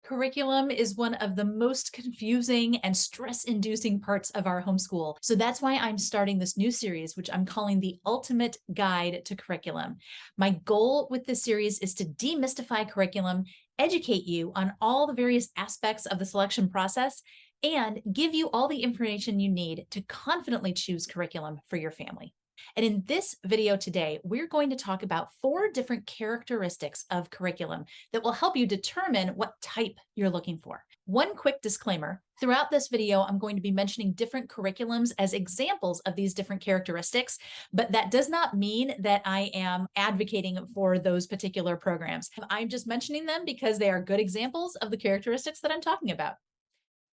Curriculum is one of the most confusing and stress-inducing parts of our homeschool. So that's why I'm starting this new series, which I'm calling the Ultimate Guide to Curriculum. My goal with this series is to demystify curriculum, educate you on all the various aspects of the selection process, and give you all the information you need to confidently choose curriculum for your family. And in this video today, we're going to talk about 4 different characteristics of curriculum that will help you determine what type you're looking for. One quick disclaimer, throughout this video, I'm going to be mentioning different curriculums as examples of these different characteristics, but that does not mean that I am advocating for those particular programs. I'm just mentioning them because they are good examples of the characteristics that I'm talking about.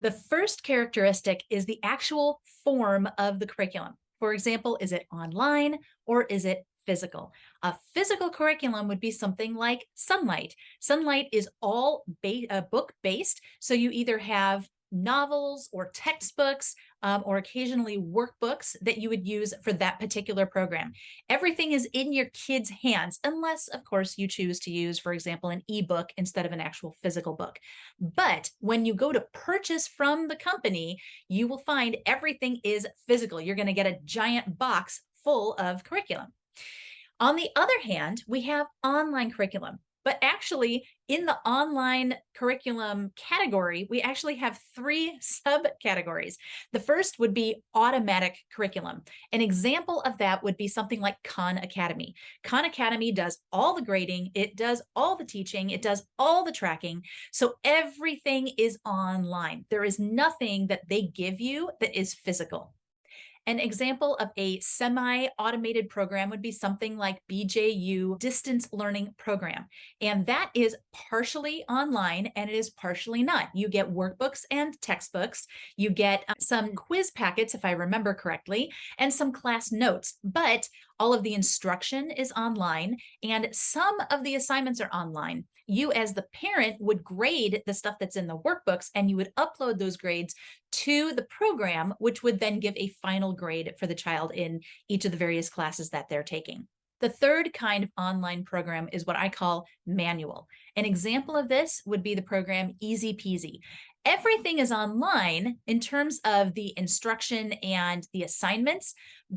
The first characteristic is the actual form of the curriculum. For example, is it online or is it physical? A physical curriculum would be something like Sunlight. Sunlight is all book-based, so you either have novels or textbooks or occasionally workbooks that you would use for that particular program. Everything is in your kids' hands, unless, of course, you choose to use, for example, an ebook instead of an actual physical book. But when you go to purchase from the company, you will find everything is physical. You're going to get a giant box full of curriculum. On the other hand, we have online curriculum. But actually, in the online curriculum category, we actually have 3 subcategories. The first would be automatic curriculum. An example of that would be something like Khan Academy. Khan Academy does all the grading, it does all the teaching, it does all the tracking. So everything is online. There is nothing that they give you that is physical. An example of a semi-automated program would be something like BJU Distance Learning Program. And that is partially online and it is partially not. You get workbooks and textbooks. You get some quiz packets, if I remember correctly, and some class notes. But all of the instruction is online and some of the assignments are online. You as the parent would grade the stuff that's in the workbooks and you would upload those grades to the program, which would then give a final grade for the child in each of the various classes that they're taking. The third kind of online program is what I call manual. An example of this would be the program Easy Peasy. Everything is online in terms of the instruction and the assignments,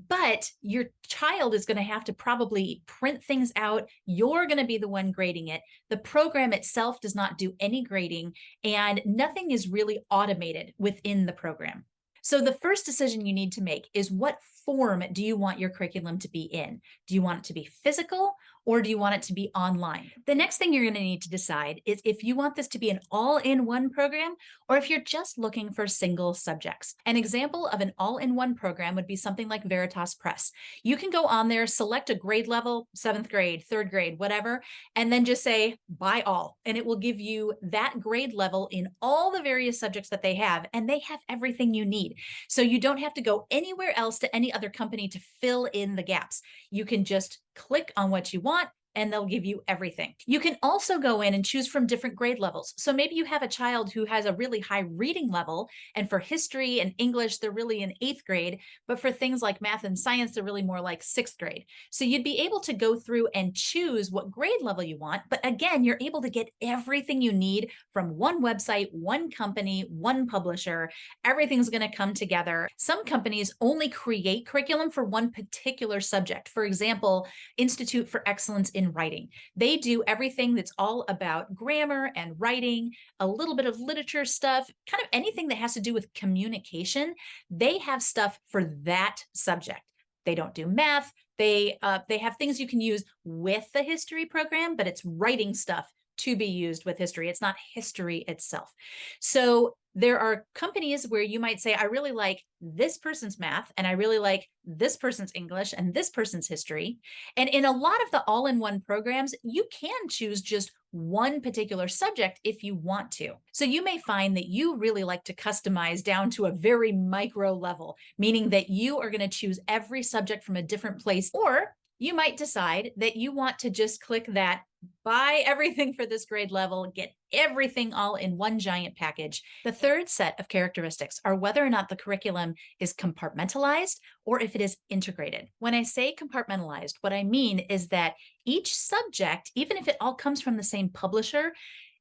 but your child is going to have to probably print things out. You're going to be the one grading it. The program itself does not do any grading, and nothing is really automated within the program. So the first decision you need to make is, what form do you want your curriculum to be in? Do you want it to be physical or do you want it to be online? The next thing you're going to need to decide is if you want this to be an all-in-one program or if you're just looking for single subjects. An example of an all-in-one program would be something like Veritas Press. You can go on there, select a grade level, 7th grade, 3rd grade, whatever, and then just say buy all, and it will give you that grade level in all the various subjects that they have, and they have everything you need. So you don't have to go anywhere else to any other company to fill in the gaps. You can just click on what you want and they'll give you everything. You can also go in and choose from different grade levels. So maybe you have a child who has a really high reading level, and for history and English, they're really in 8th grade, but for things like math and science, they're really more like 6th grade. So you'd be able to go through and choose what grade level you want, but again, you're able to get everything you need from one website, one company, one publisher. Everything's going to come together. Some companies only create curriculum for one particular subject. For example, Institute for Excellence in Writing. They do everything that's all about grammar and writing, a little bit of literature stuff, kind of anything that has to do with communication. They have stuff for that subject. They don't do math. They have things you can use with the history program, but it's writing stuff to be used with history. It's not history itself. So there are companies where you might say, I really like this person's math, and I really like this person's English and this person's history. And in a lot of the all-in-one programs, you can choose just one particular subject if you want to. So you may find that you really like to customize down to a very micro level, meaning that you are going to choose every subject from a different place, or you might decide that you want to just click that buy everything for this grade level, get everything all in one giant package. The third set of characteristics are whether or not the curriculum is compartmentalized or if it is integrated. When I say compartmentalized, what I mean is that each subject, even if it all comes from the same publisher,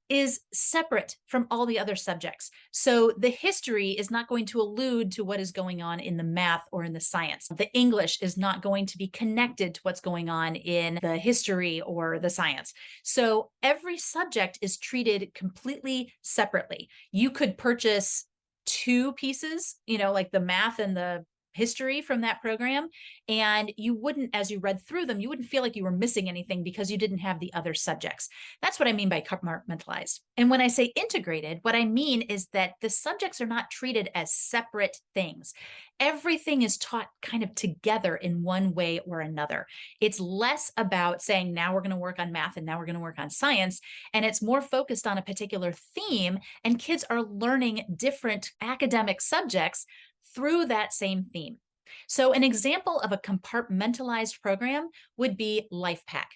is separate from all the other subjects. So the history is not going to allude to what is going on in the math or in the science. The English is not going to be connected to what's going on in the history or the science. So every subject is treated completely separately. You could purchase two pieces, like the math and the history from that program, and you wouldn't, as you read through them, you wouldn't feel like you were missing anything because you didn't have the other subjects. That's what I mean by compartmentalized. And when I say integrated, what I mean is that the subjects are not treated as separate things. Everything is taught kind of together in one way or another. It's less about saying, now we're going to work on math and now we're going to work on science. And it's more focused on a particular theme, and kids are learning different academic subjects through that same theme. So an example of a compartmentalized program would be LifePack.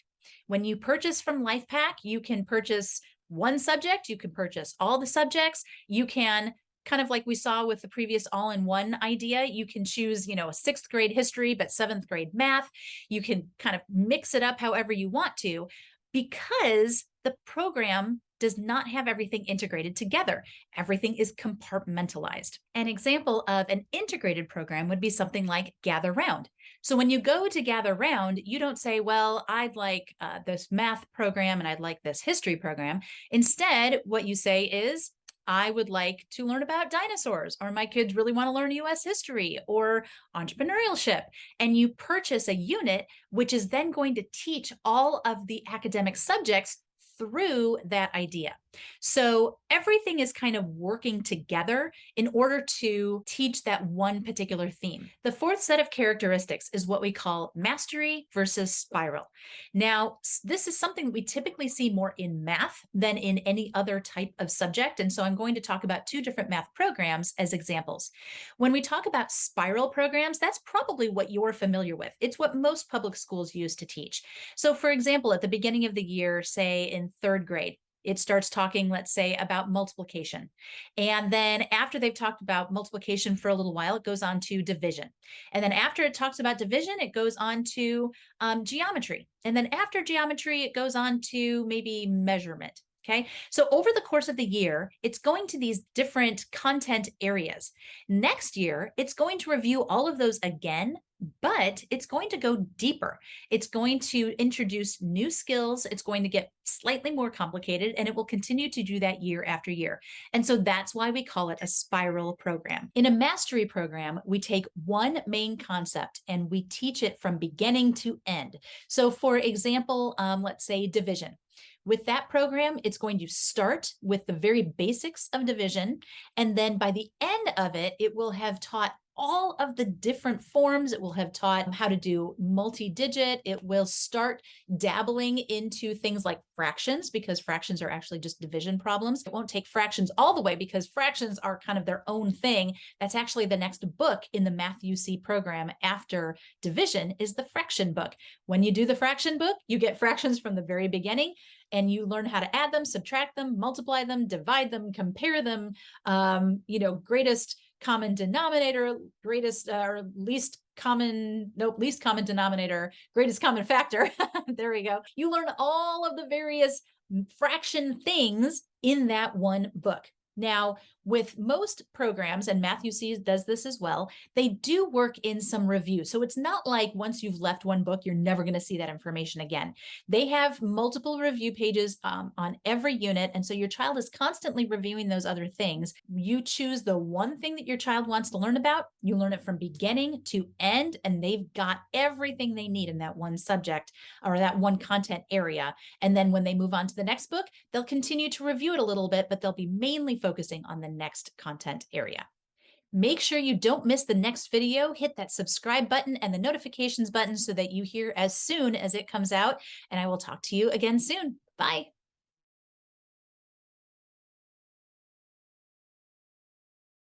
When you purchase from LifePack, you can purchase one subject, you can purchase all the subjects, you can kind of like we saw with the previous all-in-one idea, you can choose, a sixth grade history, but seventh grade math. You can kind of mix it up however you want to, because the program does not have everything integrated together. Everything is compartmentalized. An example of an integrated program would be something like Gather Round. So when you go to Gather Round, you don't say, well, I'd like this math program and I'd like this history program. Instead, what you say is, I would like to learn about dinosaurs, or my kids really want to learn US history or entrepreneurship. And you purchase a unit, which is then going to teach all of the academic subjects through that idea. So everything is kind of working together in order to teach that one particular theme. The fourth set of characteristics is what we call mastery versus spiral. Now, this is something that we typically see more in math than in any other type of subject. And so I'm going to talk about two different math programs as examples. When we talk about spiral programs, that's probably what you're familiar with. It's what most public schools use to teach. So for example, at the beginning of the year, say in third grade, it starts talking, let's say, about multiplication. And then after they've talked about multiplication for a little while, it goes on to division. And then after it talks about division, it goes on to geometry. And then after geometry, it goes on to maybe measurement. Okay, so over the course of the year, it's going to these different content areas. Next year, it's going to review all of those again, but it's going to go deeper. It's going to introduce new skills. It's going to get slightly more complicated, and it will continue to do that year after year. And so that's why we call it a spiral program. In a mastery program, we take one main concept and we teach it from beginning to end. So for example, let's say division. With that program, it's going to start with the very basics of division. And then by the end of it, it will have taught all of the different forms. It will have taught how to do multi-digit. It will start dabbling into things like fractions, because fractions are actually just division problems. It won't take fractions all the way because fractions are kind of their own thing. That's actually the next book in the Math UC program after division is the fraction book. When you do the fraction book, you get fractions from the very beginning, and you learn how to add them, subtract them, multiply them, divide them, compare them, greatest common denominator, greatest or least common, nope, least common denominator, greatest common factor. There we go. You learn all of the various fraction things in that one book. Now, with most programs, and Math UC does this as well, they do work in some review. So it's not like once you've left one book, you're never going to see that information again. They have multiple review pages on every unit. And so your child is constantly reviewing those other things. You choose the one thing that your child wants to learn about. You learn it from beginning to end, and they've got everything they need in that one subject or that one content area. And then when they move on to the next book, they'll continue to review it a little bit, but they'll be mainly focusing on the next content area. Make sure you don't miss the next video. Hit that subscribe button and the notifications button so that you hear as soon as it comes out. And I will talk to you again soon. Bye.